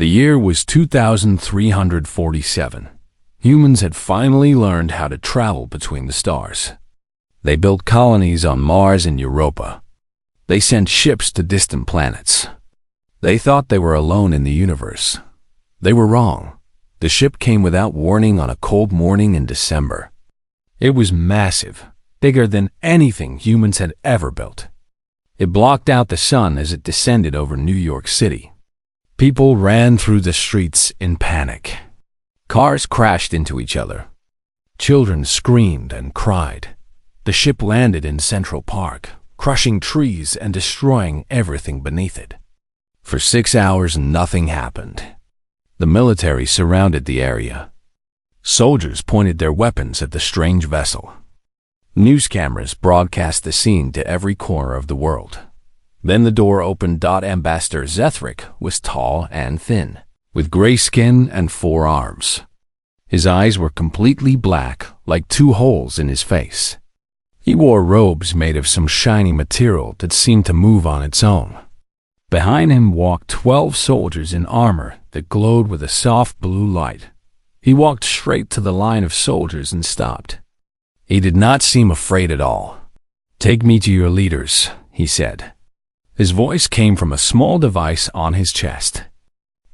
The year was 2347. Humans had finally learned how to travel between the stars. They built colonies on Mars and Europa. They sent ships to distant planets. They thought they were alone in the universe. They were wrong. The ship came without warning on a cold morning in December. It was massive, bigger than anything humans had ever built. It blocked out the sun as it descended over New York City. People ran through the streets in panic. Cars crashed into each other. Children screamed and cried. The ship landed in Central Park, crushing trees and destroying everything beneath it. For 6 hours, nothing happened. The military surrounded the area. Soldiers pointed their weapons at the strange vessel. News cameras broadcast the scene to every corner of the world. Then the door opened. Ambassador Zethric was tall and thin, with gray skin and 4 arms. His eyes were completely black, like 2 holes in his face. He wore robes made of some shiny material that seemed to move on its own. Behind him walked 12 soldiers in armor that glowed with a soft blue light. He walked straight to the line of soldiers and stopped. He did not seem afraid at all. "Take me to your leaders," he said. His voice came from a small device on his chest.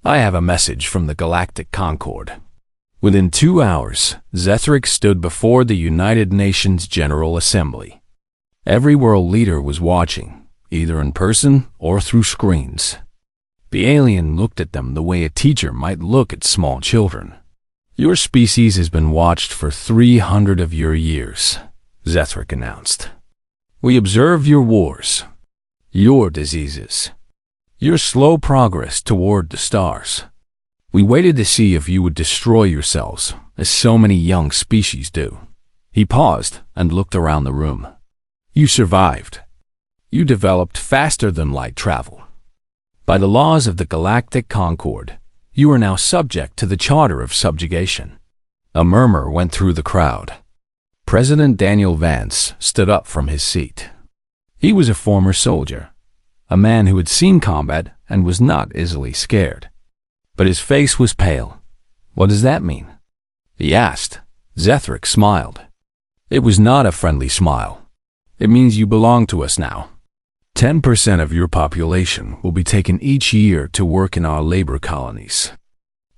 "I have a message from the Galactic Concord." Within 2 hours, Zethric stood before the United Nations General Assembly. Every world leader was watching, either in person or through screens. The alien looked at them the way a teacher might look at small children. "Your species has been watched for 300 of your years," Zethric announced. "We observe your wars, your diseases, your slow progress toward the stars. We waited to see if you would destroy yourselves, as so many young species do." He paused and looked around the room. "You survived. You developed faster than light travel. By the laws of the Galactic Concord, you are now subject to the Charter of Subjugation." A murmur went through the crowd. President Daniel Vance stood up from his seat. He was a former soldier, a man who had seen combat and was not easily scared. But his face was pale. "What does that mean?" he asked. Zethric smiled. It was not a friendly smile. "It means you belong to us now. 10% of your population will be taken each year to work in our labor colonies.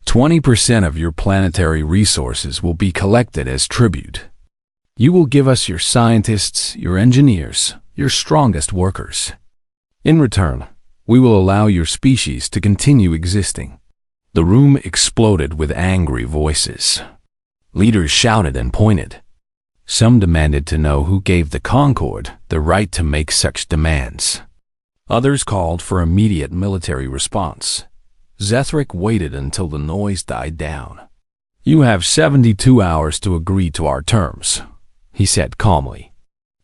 20% of your planetary resources will be collected as tribute. You will give us your scientists, your engineers, your strongest workers. In return, we will allow your species to continue existing." The room exploded with angry voices. Leaders shouted and pointed. Some demanded to know who gave the Concord the right to make such demands. Others called for immediate military response. Zethric waited until the noise died down. "You have 72 hours to agree to our terms," he said calmly.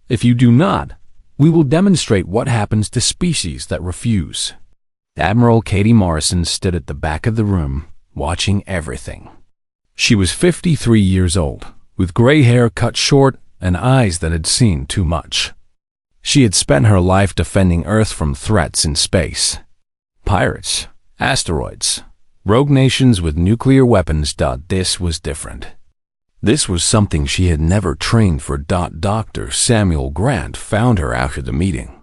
"If you do not, we will demonstrate what happens to species that refuse." Admiral Katie Morrison stood at the back of the room, watching everything. She was 53 years old, with gray hair cut short and eyes that had seen too much. She had spent her life defending Earth from threats in space. Pirates, asteroids, rogue nations with nuclear weapons. This was different. This was something she had never trained for. Dr. Samuel Grant found her after the meeting.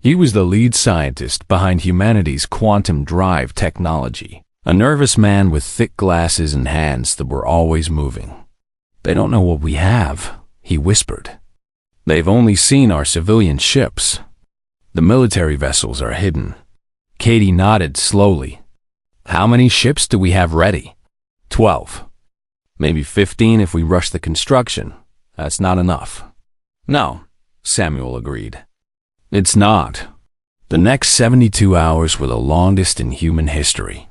He was the lead scientist behind humanity's quantum drive technology, a nervous man with thick glasses and hands that were always moving. "They don't know what we have," he whispered. "They've only seen our civilian ships. The military vessels are hidden." Katie nodded slowly. "How many ships do we have ready?" 12. "Maybe 15 if we rush the construction. That's not enough." "No," Samuel agreed. "It's not." The next 72 hours were the longest in human history.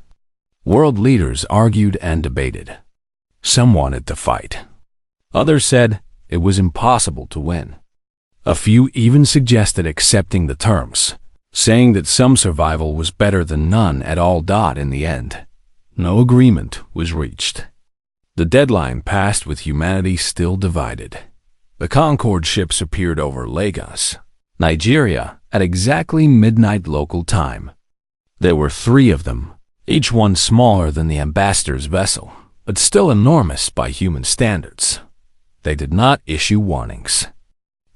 World leaders argued and debated. Some wanted to fight. Others said it was impossible to win. A few even suggested accepting the terms, saying that some survival was better than none at all. In the end, no agreement was reached. The deadline passed with humanity still divided. The Concord ships appeared over Lagos, Nigeria, at exactly midnight local time. There were 3 of them, each one smaller than the ambassador's vessel, but still enormous by human standards. They did not issue warnings.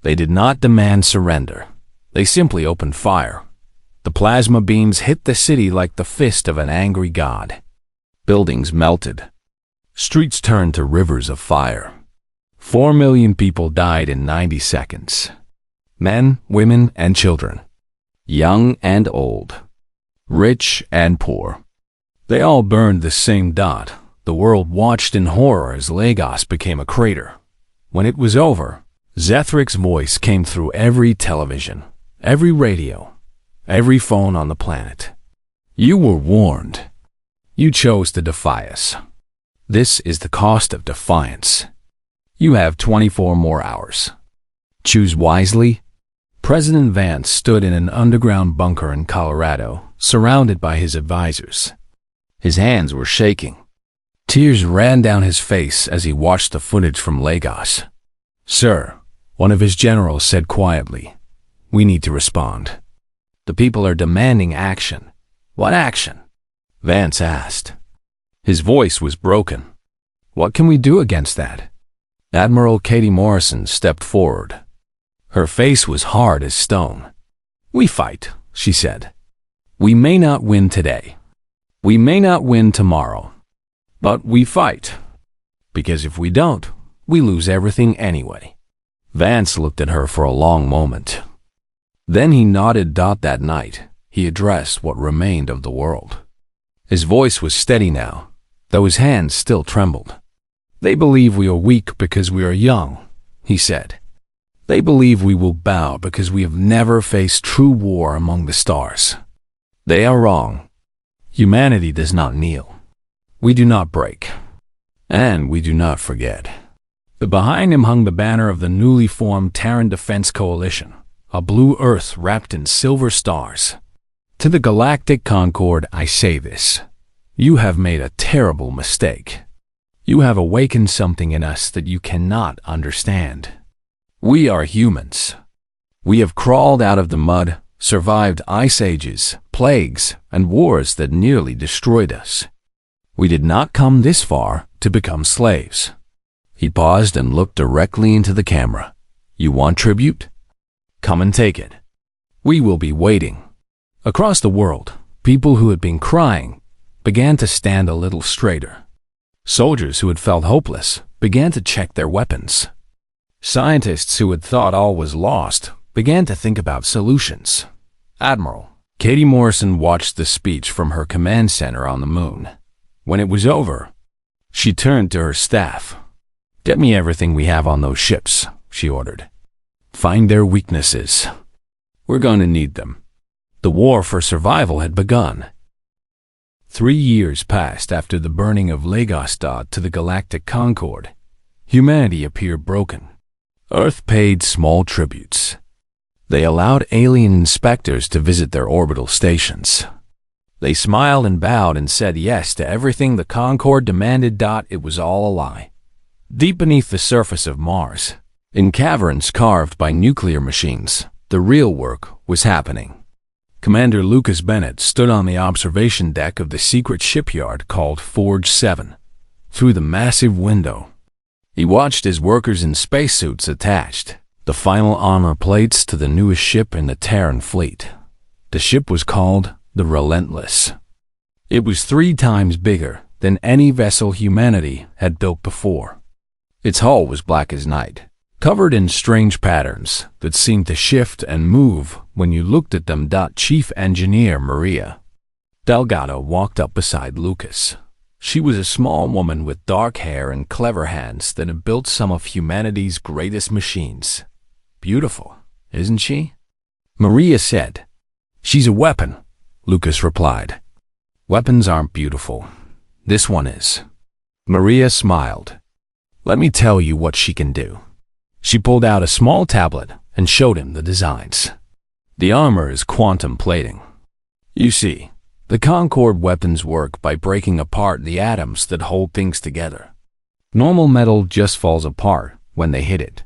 They did not demand surrender. They simply opened fire. The plasma beams hit the city like the fist of an angry god. Buildings melted. Streets turned to rivers of fire. 4 million people died in 90 seconds. Men, women, and children. Young and old. Rich and poor. They all burned the same dot. The world watched in horror as Lagos became a crater. When it was over, Zethric's voice came through every television, every radio, every phone on the planet. You were warned. You chose to defy us. This is the cost of defiance. You have 24 more hours. Choose wisely. President Vance stood in an underground bunker in Colorado, surrounded by his advisors. His hands were shaking. Tears ran down his face as he watched the footage from Lagos. "Sir," one of his generals said quietly, "we need to respond. The people are demanding action." "What action?" Vance asked. His voice was broken. "What can we do against that?" Admiral Katie Morrison stepped forward. Her face was hard as stone. "We fight," she said. "We may not win today. We may not win tomorrow. But we fight. Because if we don't, we lose everything anyway." Vance looked at her for a long moment. Then he nodded. That night, he addressed what remained of the world. His voice was steady now, though his hands still trembled. "They believe we are weak because we are young," he said. "They believe we will bow because we have never faced true war among the stars. They are wrong. Humanity does not kneel. We do not break. And we do not forget." But behind him hung the banner of the newly formed Terran Defense Coalition, a blue earth wrapped in silver stars. "To the Galactic Concord, I say this. You have made a terrible mistake. You have awakened something in us that you cannot understand. We are humans. We have crawled out of the mud, survived ice ages, plagues, and wars that nearly destroyed us. We did not come this far to become slaves." He paused and looked directly into the camera. "You want tribute? Come and take it. We will be waiting." Across the world, people who had been crying began to stand a little straighter. Soldiers who had felt hopeless began to check their weapons. Scientists who had thought all was lost began to think about solutions. Admiral Katie Morrison watched the speech from her command center on the moon. When it was over, she turned to her staff. "Get me everything we have on those ships," she ordered. "Find their weaknesses. We're going to need them." The war for survival had begun. 3 years passed after the burning of Lagos to the Galactic Concord. Humanity appeared broken. Earth paid small tributes. They allowed alien inspectors to visit their orbital stations. They smiled and bowed and said yes to everything the Concord demanded. It was all a lie. Deep beneath the surface of Mars, in caverns carved by nuclear machines, the real work was happening. Commander Lucas Bennett stood on the observation deck of the secret shipyard called Forge 7. Through the massive window, he watched his workers in spacesuits attached, the final armor plates to the newest ship in the Terran fleet. The ship was called the Relentless. It was 3 times bigger than any vessel humanity had built before. Its hull was black as night, covered in strange patterns that seemed to shift and move when you looked at them. Chief Engineer Maria Delgado walked up beside Lucas. She was a small woman with dark hair and clever hands that had built some of humanity's greatest machines. "Beautiful, isn't she?" Maria said. "She's a weapon," Lucas replied. "Weapons aren't beautiful. This one is." Maria smiled. "Let me tell you what she can do." She pulled out a small tablet and showed him the designs. "The armor is quantum plating. You see, the Concord weapons work by breaking apart the atoms that hold things together. Normal metal just falls apart when they hit it.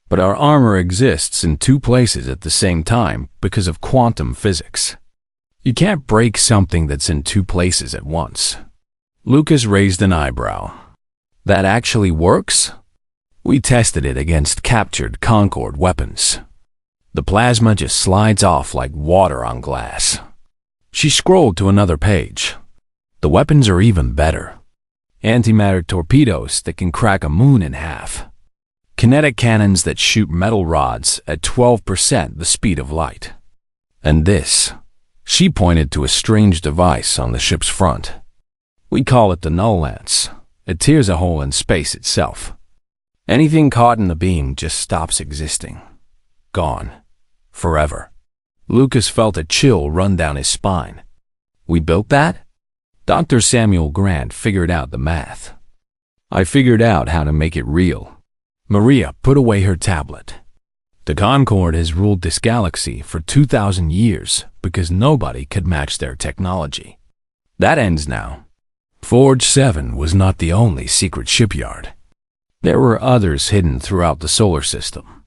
But our armor exists in 2 places at the same time because of quantum physics. You can't break something that's in two places at once. Lucas raised an eyebrow. That actually works? We tested it against captured Concorde weapons. The plasma just slides off like water on glass. She scrolled to another page. The weapons are even better. Antimatter torpedoes that can crack a moon in half. Kinetic cannons that shoot metal rods at 12% the speed of light. And this. She pointed to a strange device on the ship's front. We call it the null lance. It tears a hole in space itself. Anything caught in the beam just stops existing. Gone. Forever. Lucas felt a chill run down his spine. We built that? Dr. Samuel Grant figured out the math. I figured out how to make it real. Maria put away her tablet. The Concorde has ruled this galaxy for 2,000 years because nobody could match their technology. That ends now. Forge 7 was not the only secret shipyard. There were others hidden throughout the solar system.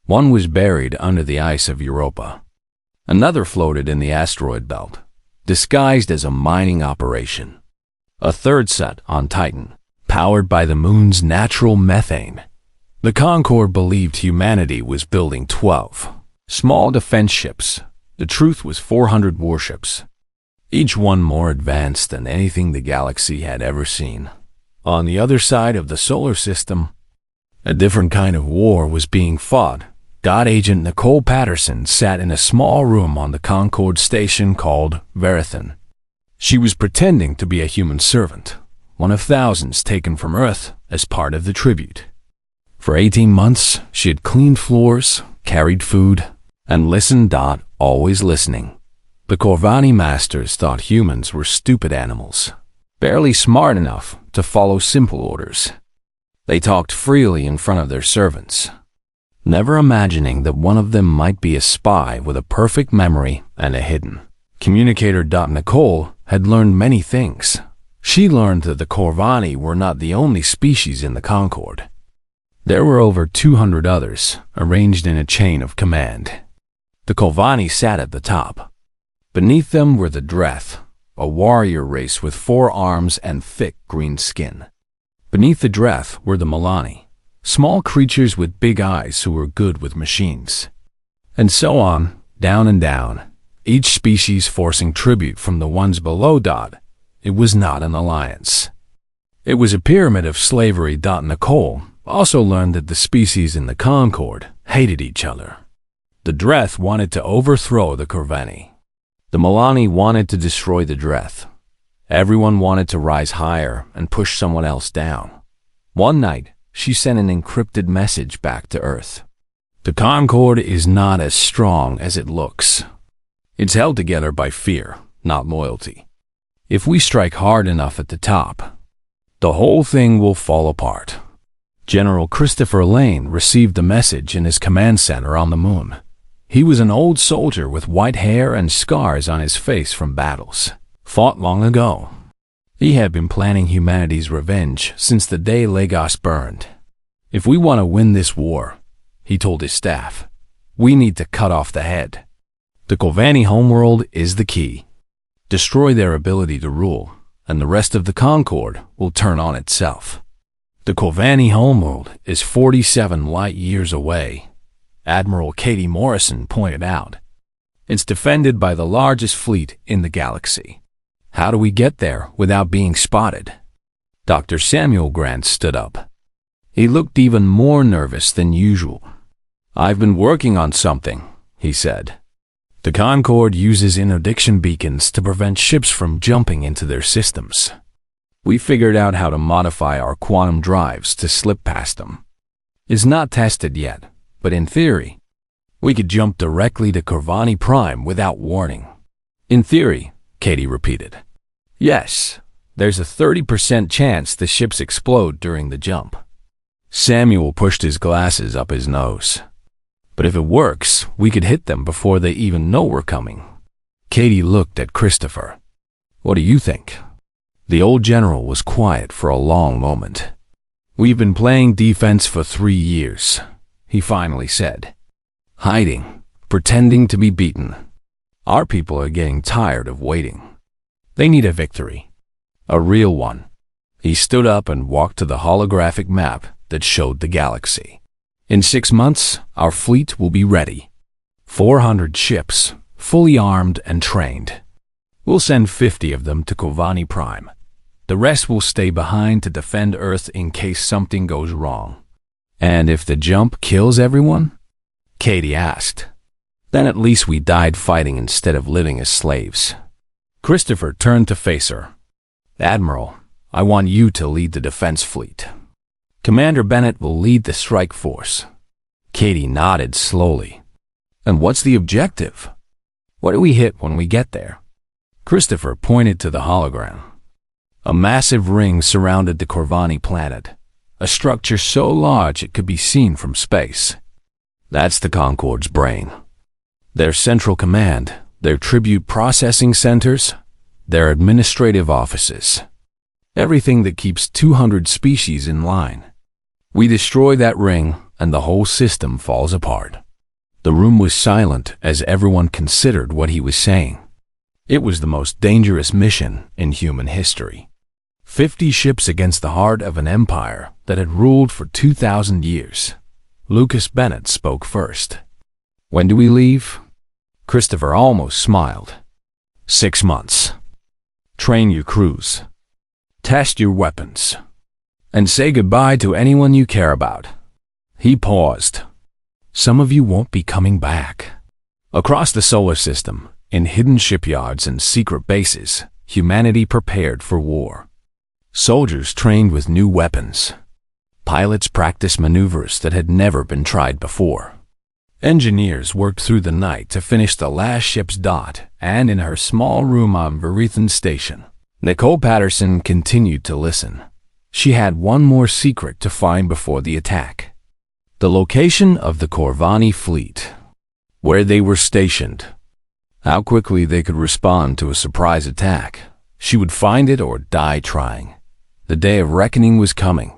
One was buried under the ice of Europa. Another floated in the asteroid belt, disguised as a mining operation. A third sat on Titan, powered by the moon's natural methane. The Concorde believed humanity was building 12 small defense ships. The truth was 400 warships, each one more advanced than anything the galaxy had ever seen. On the other side of the solar system, a different kind of war was being fought. Agent Nicole Patterson sat in a small room on the Concorde station called Verithan. She was pretending to be a human servant, one of thousands taken from Earth as part of the tribute. For 18 months, she had cleaned floors, carried food, and listened. Always listening. The Corvani masters thought humans were stupid animals, barely smart enough to follow simple orders. They talked freely in front of their servants, never imagining that one of them might be a spy with a perfect memory and a hidden communicator. Nicole had learned many things. She learned that the Corvani were not the only species in the Concorde. There were over 200 others, arranged in a chain of command. The Corvani sat at the top. Beneath them were the Dreth, a warrior race with 4 arms and thick green skin. Beneath the Dreth were the Milani, small creatures with big eyes who were good with machines. And so on, down and down, each species forcing tribute from the ones below. It was not an alliance. It was a pyramid of slavery. Nicole also learned that the species in the Concorde hated each other. The Dreth wanted to overthrow the Corvani. The Milani wanted to destroy the Dreth. Everyone wanted to rise higher and push someone else down. One night, she sent an encrypted message back to Earth. The Concorde is not as strong as it looks. It's held together by fear, not loyalty. If we strike hard enough at the top, the whole thing will fall apart. General Christopher Lane received the message in his command center on the moon. He was an old soldier with white hair and scars on his face from battles fought long ago. He had been planning humanity's revenge since the day Lagos burned. If we want to win this war, he told his staff, we need to cut off the head. The Corvani homeworld is the key. Destroy their ability to rule, and the rest of the Concorde will turn on itself. The Corvani homeworld is 47 light years away, Admiral Katie Morrison pointed out. It's defended by the largest fleet in the galaxy. How do we get there without being spotted? Dr. Samuel Grant stood up. He looked even more nervous than usual. I've been working on something, he said. The Concorde uses interdiction beacons to prevent ships from jumping into their systems. We figured out how to modify our quantum drives to slip past them. It's not tested yet, but in theory, we could jump directly to Corvani Prime without warning. In theory, Katie repeated. Yes, there's a 30% chance the ships explode during the jump. Samuel pushed his glasses up his nose. But if it works, we could hit them before they even know we're coming. Katie looked at Christopher. What do you think? The old general was quiet for a long moment. We've been playing defense for 3 years, he finally said. Hiding, pretending to be beaten. Our people are getting tired of waiting. They need a victory. A real one. He stood up and walked to the holographic map that showed the galaxy. In 6 months, our fleet will be ready. 400 ships, fully armed and trained. We'll send 50 of them to Kovani Prime. The rest will stay behind to defend Earth in case something goes wrong. And if the jump kills everyone? Katie asked. Then at least we died fighting instead of living as slaves. Christopher turned to face her. Admiral, I want you to lead the defense fleet. Commander Bennett will lead the strike force. Katie nodded slowly. And what's the objective? What do we hit when we get there? Christopher pointed to the hologram. A massive ring surrounded the Corvani planet, a structure so large it could be seen from space. That's the Concorde's brain. Their central command, their tribute processing centers, their administrative offices. Everything that keeps 200 species in line. We destroy that ring, and the whole system falls apart. The room was silent as everyone considered what he was saying. It was the most dangerous mission in human history. 50 ships against the heart of an empire that had ruled for 2,000 years. Lucas Bennett spoke first. When do we leave? Christopher almost smiled. 6 months. Train your crews. Test your weapons. And say goodbye to anyone you care about. He paused. Some of you won't be coming back. Across the solar system, in hidden shipyards and secret bases, humanity prepared for war. Soldiers trained with new weapons. Pilots practiced maneuvers that had never been tried before. Engineers worked through the night to finish the last ship's dot, and in her small room on Verithan Station, Nicole Patterson continued to listen. She had one more secret to find before the attack. The location of the Corvani fleet, where they were stationed. How quickly they could respond to a surprise attack. She would find it or die trying. The day of reckoning was coming.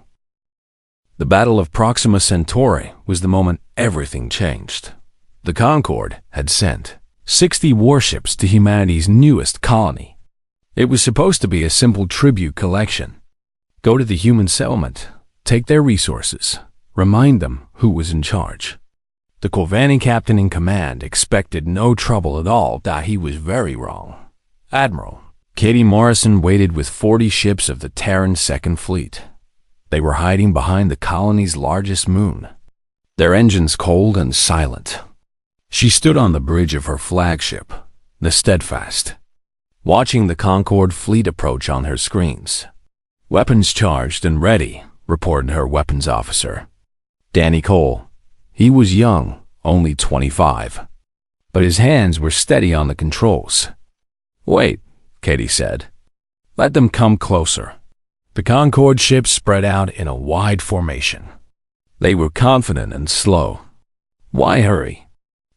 The Battle of Proxima Centauri was the moment everything changed. The Concorde had sent 60 warships to humanity's newest colony. It was supposed to be a simple tribute collection. Go to the human settlement, take their resources, remind them who was in charge. The Corvani captain in command expected no trouble at all, that he was very wrong. Admiral Katie Morrison waited with 40 ships of the Terran Second Fleet. They were hiding behind the colony's largest moon, their engines cold and silent. She stood on the bridge of her flagship, the Steadfast, watching the Concorde fleet approach on her screens. Weapons charged and ready, reported her weapons officer. Danny Cole. He was young, only 25, but his hands were steady on the controls. Wait, Katie said. Let them come closer. The Concorde ships spread out in a wide formation. They were confident and slow. Why hurry?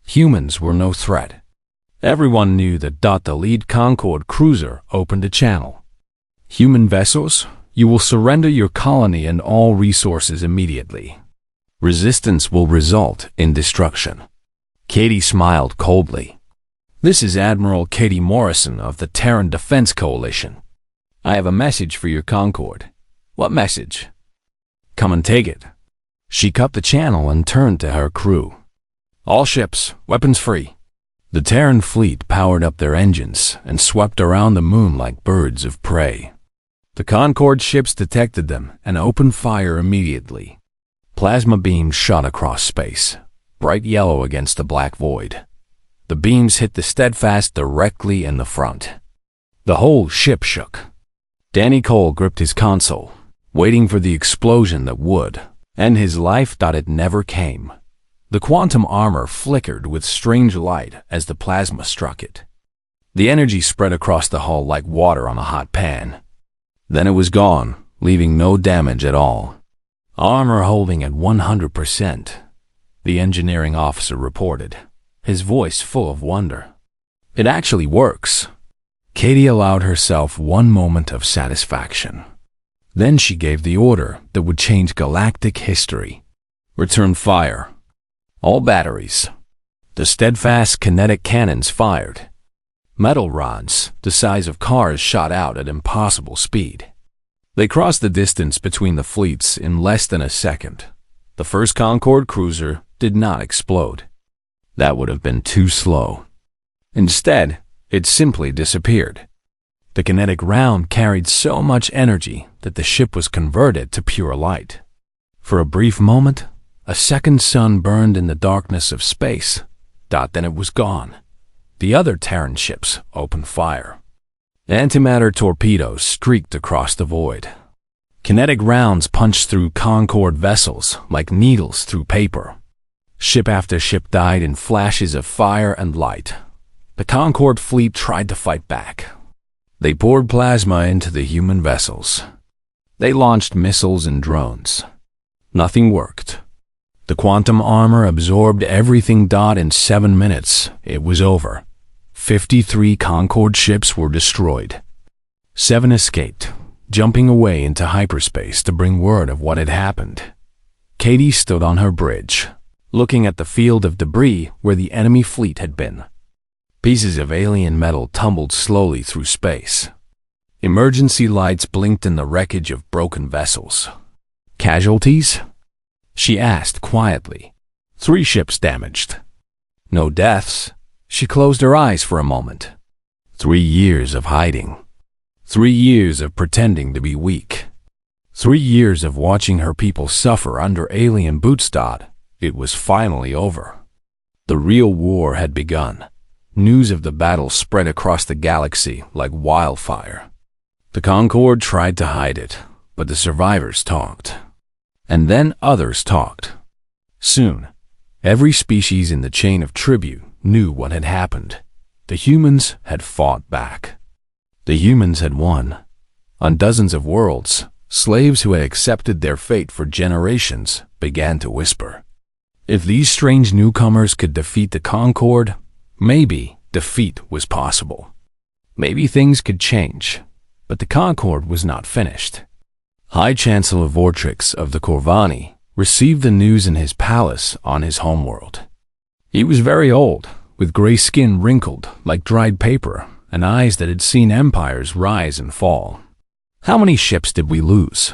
Humans were no threat. Everyone knew that the lead Concorde cruiser opened a channel. Human vessels, you will surrender your colony and all resources immediately. Resistance will result in destruction. Katie smiled coldly. This is Admiral Katie Morrison of the Terran Defense Coalition. I have a message for your Concorde. What message? Come and take it. She cut the channel and turned to her crew. All ships, weapons free. The Terran fleet powered up their engines and swept around the moon like birds of prey. The Concorde ships detected them and opened fire immediately. Plasma beams shot across space, bright yellow against the black void. The beams hit the Steadfast directly in the front. The whole ship shook. Danny Cole gripped his console, waiting for the explosion that would end his life. It never came. The quantum armor flickered with strange light as the plasma struck it. The energy spread across the hull like water on a hot pan. Then it was gone, leaving no damage at all. Armor holding at 100%, the engineering officer reported, his voice full of wonder. It actually works. Katie allowed herself one moment of satisfaction. Then she gave the order that would change galactic history. Return fire. All batteries. The Steadfast kinetic cannons fired, Metal rods, the size of cars, shot out at impossible speed. They crossed the distance between the fleets in less than a second. The first Concorde cruiser did not explode. That would have been too slow. Instead, it simply disappeared. The kinetic round carried so much energy that the ship was converted to pure light. For a brief moment, a second sun burned in the darkness of space. Then it was gone. The other Terran ships opened fire. Antimatter torpedoes streaked across the void. Kinetic rounds punched through Concorde vessels like needles through paper. Ship after ship died in flashes of fire and light. The Concorde fleet tried to fight back. They poured plasma into the human vessels. They launched missiles and drones. Nothing worked. The quantum armor absorbed everything. In 7 minutes, it was over. 53 Concorde ships were destroyed. 7 escaped, jumping away into hyperspace to bring word of what had happened. Katie stood on her bridge, looking at the field of debris where the enemy fleet had been. Pieces of alien metal tumbled slowly through space. Emergency lights blinked in the wreckage of broken vessels. Casualties? She asked quietly. 3 ships damaged. No deaths. She closed her eyes for a moment. 3 years of hiding. 3 years of pretending to be weak. 3 years of watching her people suffer under alien boots. It was finally over. The real war had begun. News of the battle spread across the galaxy like wildfire. The Concorde tried to hide it, but the survivors talked. And then others talked. Soon, every species in the chain of tribute knew what had happened. The humans had fought back. The humans had won. On dozens of worlds, slaves who had accepted their fate for generations began to whisper. If these strange newcomers could defeat the Concorde, maybe defeat was possible. Maybe things could change, but the Concorde was not finished. High Chancellor Vortrix of the Corvani received the news in his palace on his homeworld. He was very old, with gray skin wrinkled like dried paper and eyes that had seen empires rise and fall. "How many ships did we lose?"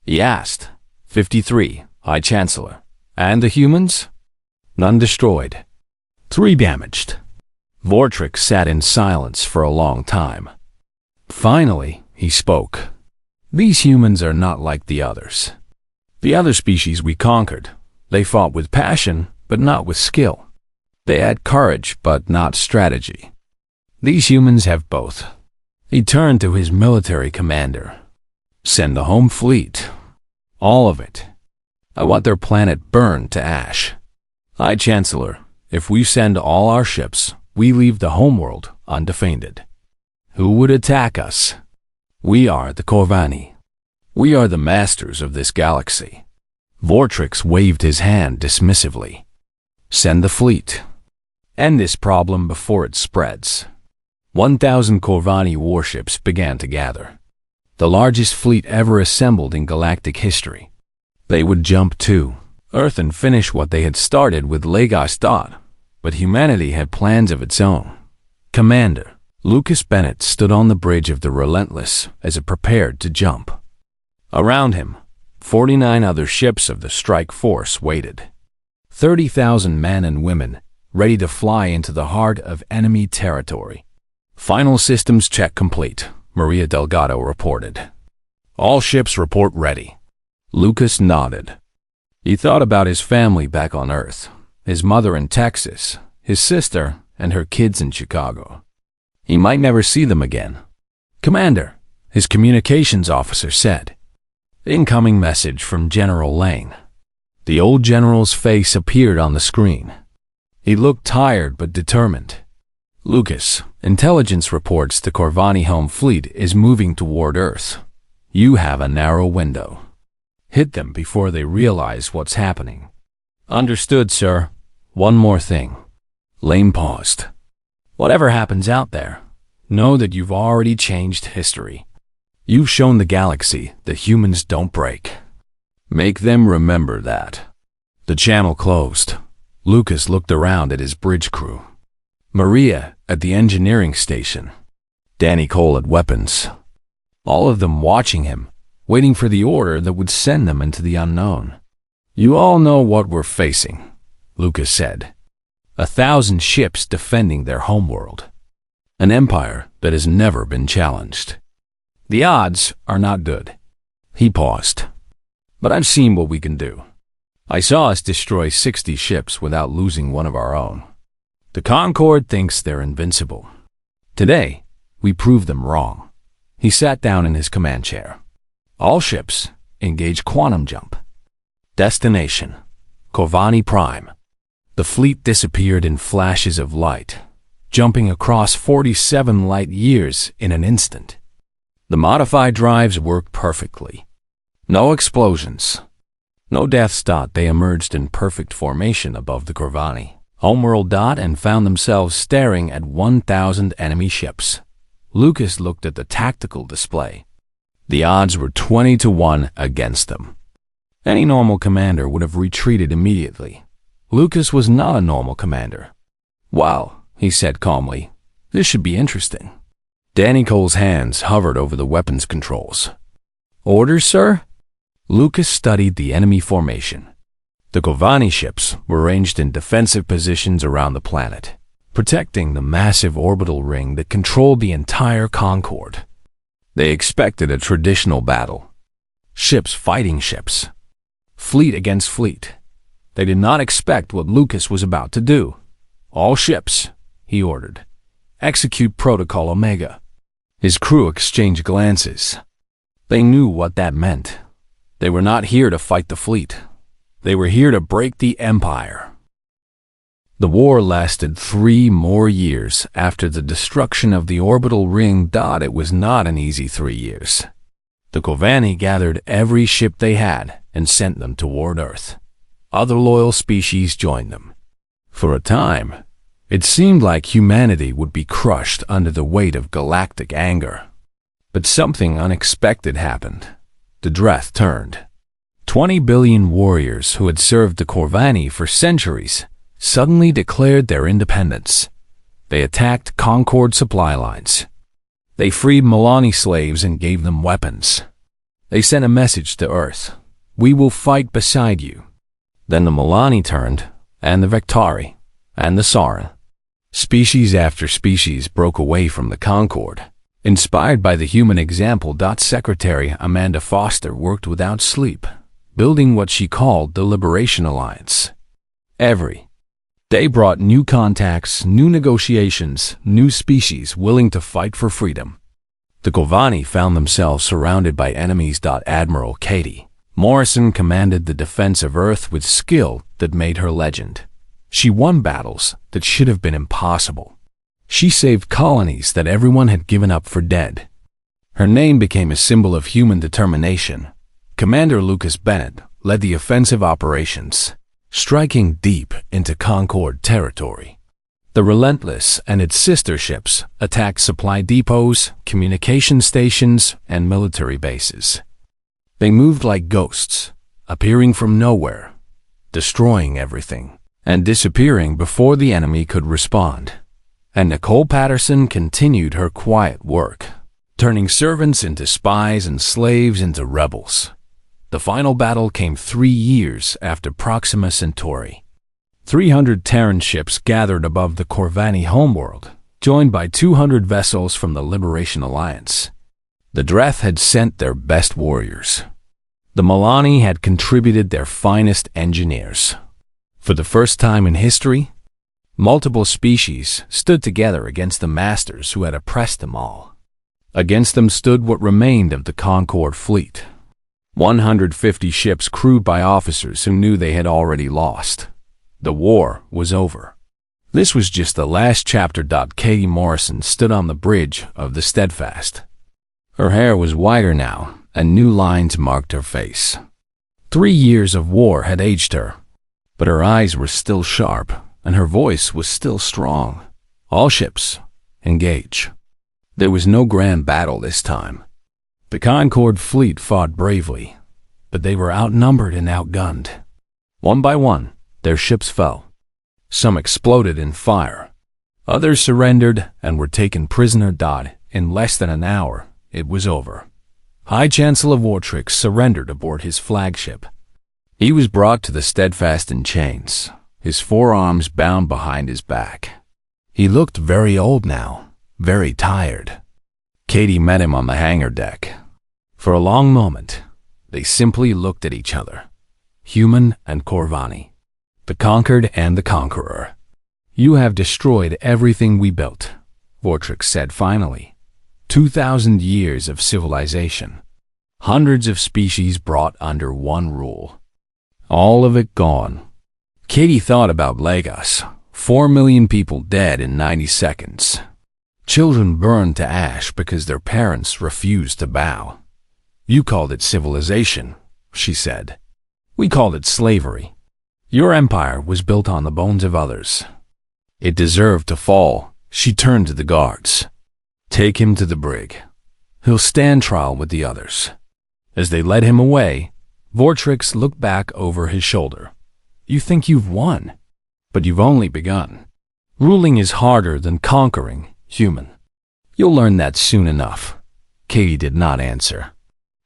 he asked. 53, High Chancellor. "And the humans?" "None destroyed. 3 damaged." Vortrix sat in silence for a long time. Finally, he spoke. "These humans are not like the others. The other species we conquered. They fought with passion, but not with skill. They had courage, but not strategy. These humans have both." He turned to his military commander. "Send the home fleet. All of it. I want their planet burned to ash." "High Chancellor, if we send all our ships, we leave the homeworld undefended. Who would attack us? We are the Corvani. We are the masters of this galaxy." Vortrix waved his hand dismissively. "Send the fleet. End this problem before it spreads." 1,000 Corvani warships began to gather. The largest fleet ever assembled in galactic history. They would jump to Earth and finish what they had started with Lagos. But humanity had plans of its own. Commander Lucas Bennett stood on the bridge of the Relentless as it prepared to jump. Around him, 49 other ships of the strike force waited. 30,000 men and women ready to fly into the heart of enemy territory. "Final systems check complete," Maria Delgado reported. "All ships report ready." Lucas nodded. He thought about his family back on Earth, his mother in Texas, his sister, and her kids in Chicago. He might never see them again. "Commander," his communications officer said. "Incoming message from General Lane." The old general's face appeared on the screen. He looked tired but determined. "Lucas, intelligence reports the Corvani home fleet is moving toward Earth. You have a narrow window. Hit them before they realize what's happening." "Understood, sir. One more thing." Lane paused. "Whatever happens out there, know that you've already changed history. You've shown the galaxy that humans don't break. Make them remember that." The channel closed. Lucas looked around at his bridge crew. Maria at the engineering station, Danny Cole at weapons. All of them watching him, waiting for the order that would send them into the unknown. "You all know what we're facing," Lucas said. 1,000 ships defending their homeworld. An empire that has never been challenged. The odds are not good. He paused. "But I've seen what we can do. I saw us destroy 60 ships without losing one of our own. The Concorde thinks they're invincible. Today, we proved them wrong." He sat down in his command chair. "All ships, engage quantum jump. Destination, Corvani Prime." The fleet disappeared in flashes of light, jumping across 47 light years in an instant. The modified drives worked perfectly. No explosions. No deaths. They emerged in perfect formation above the Corvani homeworld and found themselves staring at 1,000 enemy ships. Lucas looked at the tactical display. The odds were 20 to 1 against them. Any normal commander would have retreated immediately. Lucas was not a normal commander. "Well," he said calmly, "this should be interesting." Danny Cole's hands hovered over the weapons controls. "Orders, sir?" Lucas studied the enemy formation. The Corvani ships were ranged in defensive positions around the planet, protecting the massive orbital ring that controlled the entire Concorde. They expected a traditional battle. Ships fighting ships. Fleet against fleet. They did not expect what Lucas was about to do. "All ships," he ordered. "Execute Protocol Omega." His crew exchanged glances. They knew what that meant. They were not here to fight the fleet. They were here to break the Empire. The war lasted 3 more years after the destruction of the orbital ring. It was not an easy 3 years. The Corvani gathered every ship they had and sent them toward Earth. Other loyal species joined them. For a time, it seemed like humanity would be crushed under the weight of galactic anger. But something unexpected happened. The Dreth turned. 20 billion warriors who had served the Corvani for centuries suddenly declared their independence. They attacked Concorde supply lines. They freed Milani slaves and gave them weapons. They sent a message to Earth: "We will fight beside you." Then the Milani turned, and the Vectari, and the Sarin. Species after species broke away from the Concorde. Inspired by the human example, Secretary Amanda Foster worked without sleep, building what she called the Liberation Alliance. Every day brought new contacts, new negotiations, new species willing to fight for freedom. The Corvani found themselves surrounded by enemies. Admiral Katie Morrison commanded the defense of Earth with skill that made her legend. She won battles that should have been impossible. She saved colonies that everyone had given up for dead. Her name became a symbol of human determination. Commander Lucas Bennett led the offensive operations, striking deep into Concorde territory. The Relentless and its sister ships attacked supply depots, communication stations, and military bases. They moved like ghosts, appearing from nowhere, destroying everything, and disappearing before the enemy could respond. And Nicole Patterson continued her quiet work, turning servants into spies and slaves into rebels. The final battle came 3 years after Proxima Centauri. 300 Terran ships gathered above the Corvani homeworld, joined by 200 vessels from the Liberation Alliance. The Dreth had sent their best warriors. The Milani had contributed their finest engineers. For the first time in history, multiple species stood together against the masters who had oppressed them all. Against them stood what remained of the Concorde fleet. 150 ships crewed by officers who knew they had already lost. The war was over. This was just the last chapter. Katie Morrison stood on the bridge of the Steadfast. Her hair was whiter now, and new lines marked her face. 3 years of war had aged her, but her eyes were still sharp, and her voice was still strong. All ships, engage. There was no grand battle this time. The Concorde fleet fought bravely, but they were outnumbered and outgunned. One by one, their ships fell. Some exploded in fire. Others surrendered and were taken prisoner. In less than an hour, it was over. High Chancellor Vortrix surrendered aboard his flagship. He was brought to the steadfast in chains, his forearms bound behind his back. He looked very old now, very tired. Katie met him on the hangar deck. For a long moment, they simply looked at each other. Human and Corvani. The conquered and the conqueror. "You have destroyed everything we built," Vortrix said finally. 2,000 years of civilization. Hundreds of species brought under one rule. All of it gone. Katie thought about Lagos. 4 million people dead in 90 seconds. Children burned to ash because their parents refused to bow. "You called it civilization," she said. "We called it slavery. Your empire was built on the bones of others. It deserved to fall." She turned to the guards. "Take him to the brig. He'll stand trial with the others." As they led him away, Vortrix looked back over his shoulder. "You think you've won, but you've only begun. Ruling is harder than conquering, human. You'll learn that soon enough." Katie did not answer.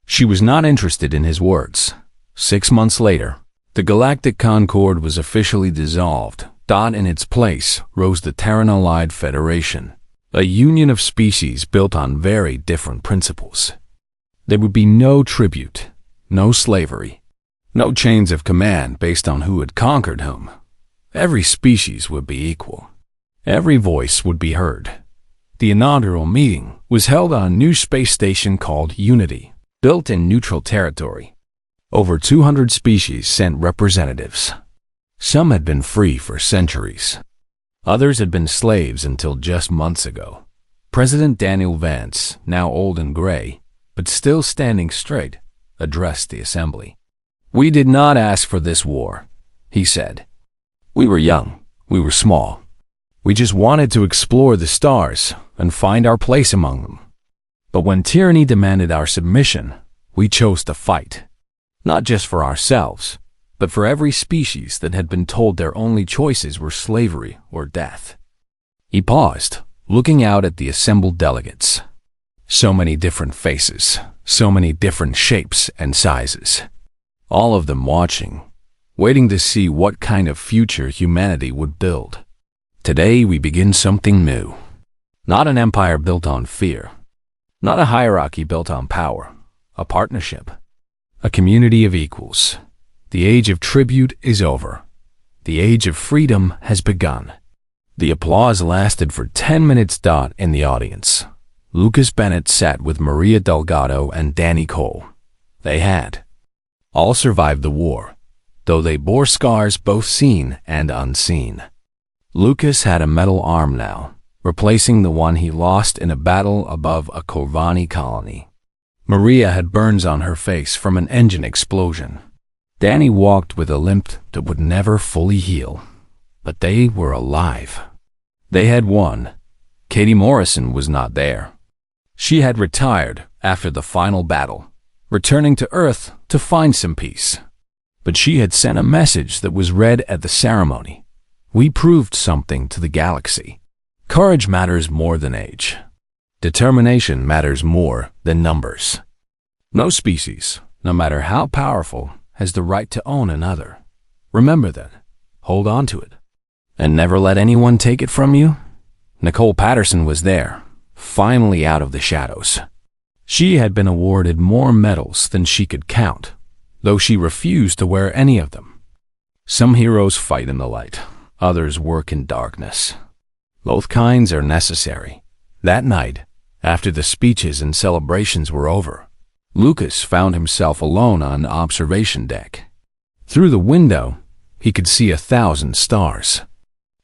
She was not interested in his words. 6 months later, the Galactic Concord was officially dissolved. In its place rose the Terran Allied Federation, a union of species built on very different principles. There would be no tribute, no slavery, no chains of command based on who had conquered whom. Every species would be equal. Every voice would be heard. The inaugural meeting was held on a new space station called Unity, built in neutral territory. Over 200 species sent representatives. Some had been free for centuries. Others had been slaves until just months ago. President Daniel Vance, now old and gray, but still standing straight, addressed the assembly. "We did not ask for this war," he said. "We were young. We were small. We just wanted to explore the stars and find our place among them. But when tyranny demanded our submission, we chose to fight. Not just for ourselves, but for every species that had been told their only choices were slavery or death." He paused, looking out at the assembled delegates. So many different faces, so many different shapes and sizes. All of them watching, waiting to see what kind of future humanity would build. Today we begin something new. Not an empire built on fear. Not a hierarchy built on power. A partnership. A community of equals. The age of tribute is over. The age of freedom has begun. The applause lasted for 10 minutes. In the audience, Lucas Bennett sat with Maria Delgado and Danny Cole. They had all survived the war, though they bore scars both seen and unseen. Lucas had a metal arm now, replacing the one he lost in a battle above a Corvani colony. Maria had burns on her face from an engine explosion. Danny walked with a limp that would never fully heal. But they were alive. They had won. Katie Morrison was not there. She had retired after the final battle, returning to Earth to find some peace. But she had sent a message that was read at the ceremony. "We proved something to the galaxy. Courage matters more than age. Determination matters more than numbers. No species, no matter how powerful, has the right to own another. Remember that. Hold on to it. And never let anyone take it from you." Nicole Patterson was there, finally out of the shadows. She had been awarded more medals than she could count, though she refused to wear any of them. Some heroes fight in the light, others work in darkness. Both kinds are necessary. That night, after the speeches and celebrations were over, Lucas found himself alone on observation deck. Through the window, he could see 1,000 stars.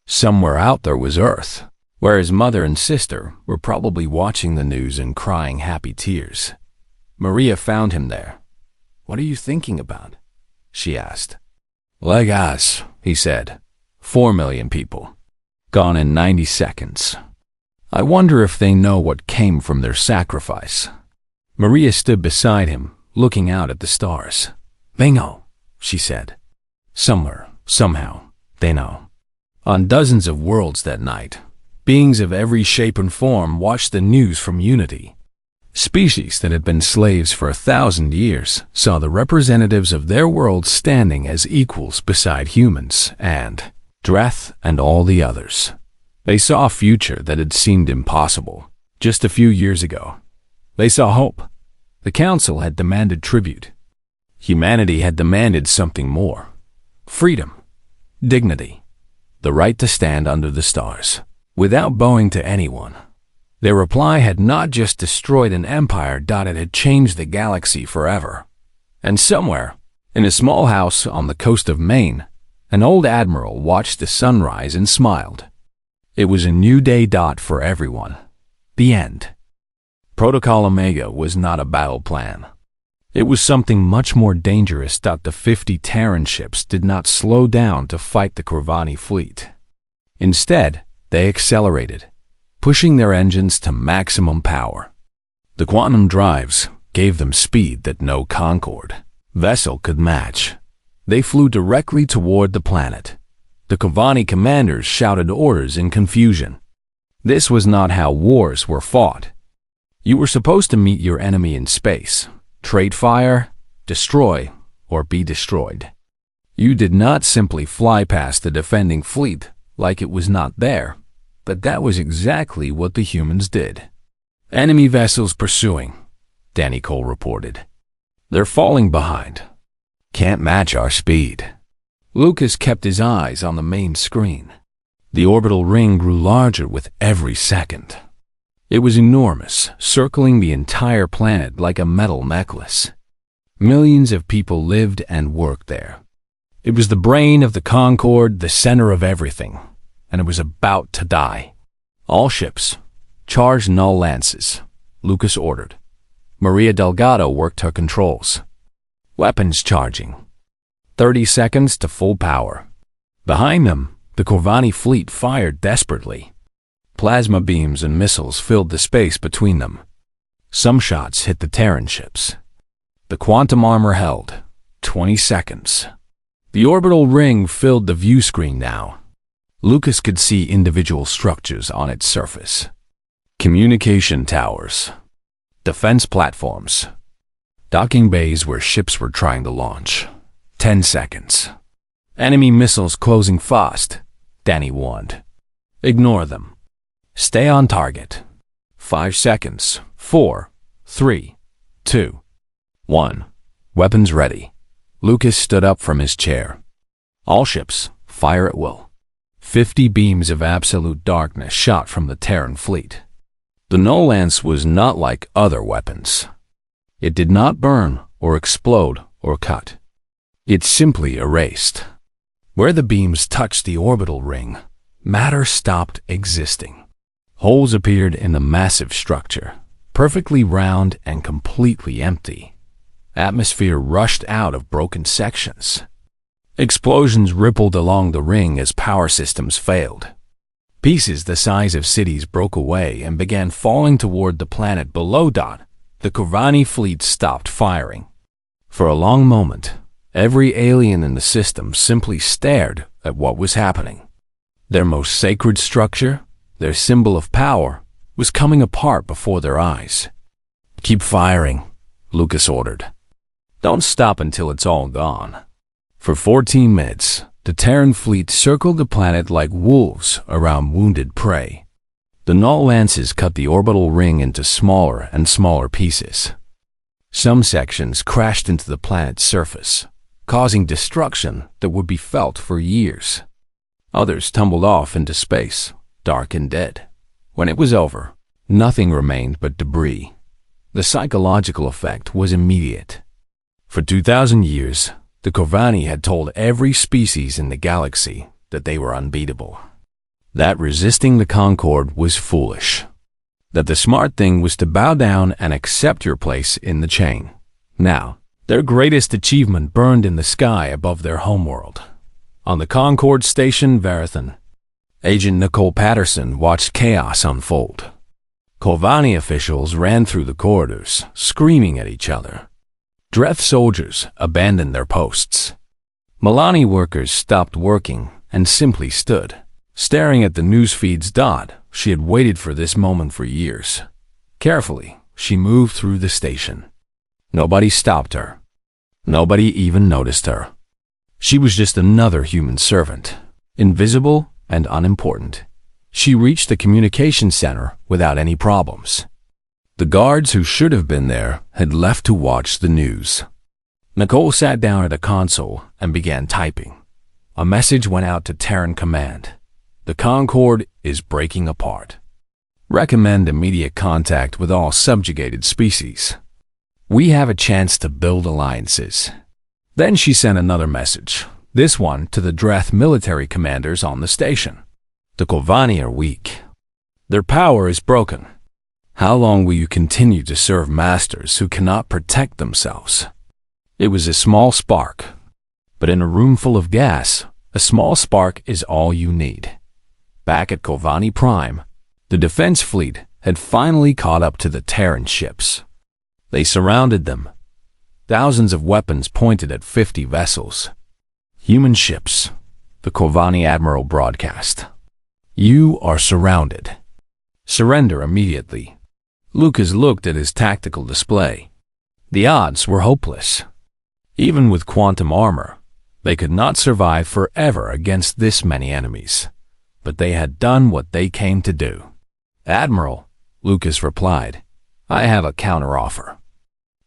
Somewhere out there was Earth, where his mother and sister were probably watching the news and crying happy tears. Maria found him there. "What are you thinking about?" she asked. "Lagos," he said. 4 million people. Gone in 90 seconds. I wonder if they know what came from their sacrifice." Maria stood beside him, looking out at the stars. "They know," she said. "Somewhere, somehow, they know." On dozens of worlds that night, Beings of every shape and form watched the news from Unity. Species that had been slaves for 1,000 years saw the representatives of their world standing as equals beside humans and Dreth and all the others. They saw a future that had seemed impossible just a few years ago. They saw hope. The Council had demanded tribute. Humanity had demanded something more. Freedom, dignity, the right to stand under the stars, without bowing to anyone. Their reply had not just destroyed an empire, it had changed the galaxy forever. And somewhere, in a small house on the coast of Maine, an old admiral watched the sunrise and smiled. It was a new day. For everyone. The end. Protocol Omega was not a battle plan. It was something much more dangerous. The 50 Terran ships did not slow down to fight the Corvani fleet. Instead, they accelerated, pushing their engines to maximum power. The quantum drives gave them speed that no Concorde vessel could match. They flew directly toward the planet. The Corvani commanders shouted orders in confusion. This was not how wars were fought. You were supposed to meet your enemy in space, trade fire, destroy, or be destroyed. You did not simply fly past the defending fleet like it was not there, but that was exactly what the humans did. Enemy vessels pursuing, Danny Cole reported. They're falling behind. Can't match our speed. Lucas kept his eyes on the main screen. The orbital ring grew larger with every second. It was enormous, circling the entire planet like a metal necklace. Millions of people lived and worked there. It was the brain of the Concorde, the center of everything, and it was about to die. All ships, charge null lances, Lucas ordered. Maria Delgado worked her controls. Weapons charging. 30 seconds to full power. Behind them, the Corvani fleet fired desperately. Plasma beams and missiles filled the space between them. Some shots hit the Terran ships. The quantum armor held. 20 seconds. The orbital ring filled the view screen now. Lucas could see individual structures on its surface. Communication towers. Defense platforms. Docking bays where ships were trying to launch. 10 seconds. Enemy missiles closing fast, Danny warned. Ignore them. Stay on target. 5 seconds. 4, 3, 2, 1. Weapons ready. Lucas stood up from his chair. All ships, fire at will. 50 beams of absolute darkness shot from the Terran fleet. The null lance was not like other weapons. It did not burn or explode or cut. It simply erased. Where the beams touched the orbital ring, matter stopped existing. Holes appeared in the massive structure, perfectly round and completely empty. Atmosphere rushed out of broken sections. Explosions rippled along the ring as power systems failed. Pieces the size of cities broke away and began falling toward the planet below. The Corvani fleet stopped firing. For a long moment, every alien in the system simply stared at what was happening. Their most sacred structure, their symbol of power, was coming apart before their eyes. Keep firing, Lucas ordered. Don't stop until it's all gone. For 14 minutes, the Terran fleet circled the planet like wolves around wounded prey. The null lances cut the orbital ring into smaller and smaller pieces. Some sections crashed into the planet's surface, causing destruction that would be felt for years. Others tumbled off into space, dark and dead. When it was over, nothing remained but debris. The psychological effect was immediate. For 2,000 years, the Corvani had told every species in the galaxy that they were unbeatable. That resisting the Concorde was foolish. That the smart thing was to bow down and accept your place in the chain. Now, their greatest achievement burned in the sky above their homeworld. On the Concorde station, Verithan, Agent Nicole Patterson watched chaos unfold. Corvani officials ran through the corridors, screaming at each other. Dreth soldiers abandoned their posts. Milani workers stopped working and simply stood, staring at the news feeds. She had waited for this moment for years. Carefully, she moved through the station. Nobody stopped her. Nobody even noticed her. She was just another human servant, invisible and unimportant. She reached the communication center without any problems. The guards who should have been there had left to watch the news. Nicole sat down at a console and began typing. A message went out to Terran Command. The Concorde is breaking apart. Recommend immediate contact with all subjugated species. We have a chance to build alliances. Then she sent another message, this one to the Dreth military commanders on the station. The Kolvani are weak. Their power is broken. How long will you continue to serve masters who cannot protect themselves? It was a small spark. But in a room full of gas, a small spark is all you need. Back at Kolvani Prime, the defense fleet had finally caught up to the Terran ships. They surrounded them. Thousands of weapons pointed at 50 vessels. Human ships, the Kolvani Admiral broadcast. You are surrounded. Surrender immediately. Lucas looked at his tactical display. The odds were hopeless. Even with quantum armor, they could not survive forever against this many enemies. But they had done what they came to do. Admiral, Lucas replied, I have a counteroffer.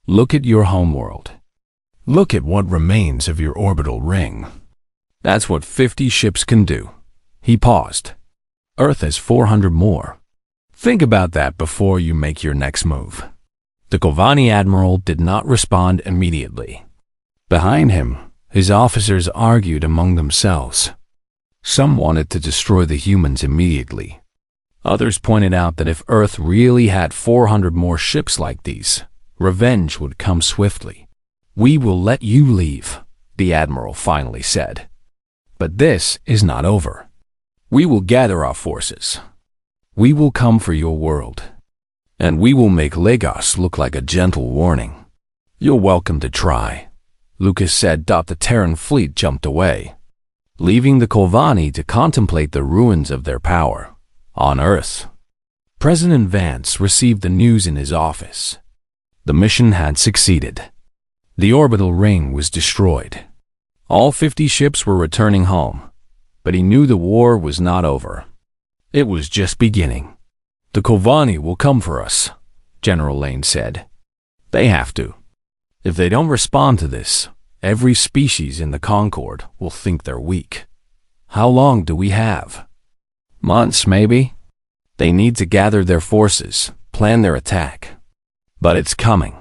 Look at your homeworld. Look at what remains of your orbital ring. That's what 50 ships can do. He paused. Earth has 400 more. Think about that before you make your next move. The Kolvani Admiral did not respond immediately. Behind him, his officers argued among themselves. Some wanted to destroy the humans immediately. Others pointed out that if Earth really had 400 more ships like these, revenge would come swiftly. We will let you leave, the Admiral finally said. But this is not over. We will gather our forces. We will come for your world. And we will make Lagos look like a gentle warning. You're welcome to try, Lucas said. The Terran fleet jumped away, leaving the Kolvani to contemplate the ruins of their power on Earth. President Vance received the news in his office. The mission had succeeded. The orbital ring was destroyed. All 50 ships were returning home, but he knew the war was not over. It was just beginning. The Kolvani will come for us, General Lane said. They have to. If they don't respond to this, every species in the Concorde will think they're weak. How long do we have? Months, maybe? They need to gather their forces, plan their attack. But it's coming.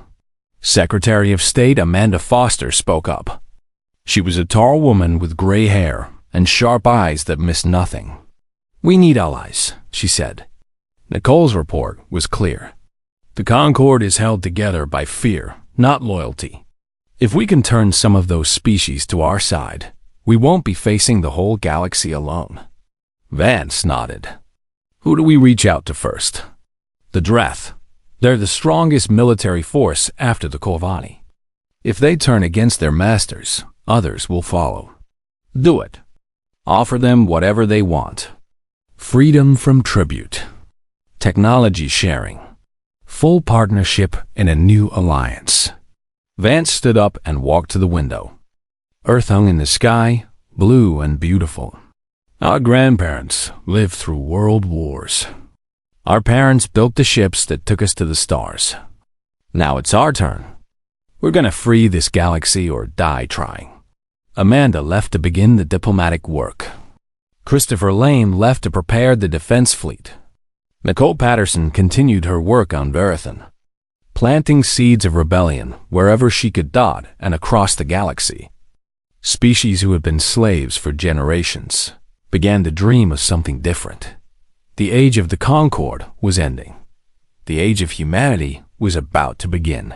Secretary of State Amanda Foster spoke up. She was a tall woman with gray hair and sharp eyes that missed nothing. We need allies, she said. Nicole's report was clear. The Concorde is held together by fear, not loyalty. If we can turn some of those species to our side, we won't be facing the whole galaxy alone. Vance nodded. Who do we reach out to first? The Dreth. They're the strongest military force after the Kolvani. If they turn against their masters, others will follow. Do it. Offer them whatever they want. Freedom from tribute. Technology sharing. Full partnership in a new alliance. Vance stood up and walked to the window. Earth hung in the sky, blue and beautiful. Our grandparents lived through world wars. Our parents built the ships that took us to the stars. Now it's our turn. We're gonna free this galaxy or die trying. Amanda left to begin the diplomatic work. Christopher Lane left to prepare the defense fleet. Nicole Patterson continued her work on Verithan, planting seeds of rebellion wherever she could dot and across the galaxy. Species who had been slaves for generations began to dream of something different. The age of the Concorde was ending. The age of humanity was about to begin.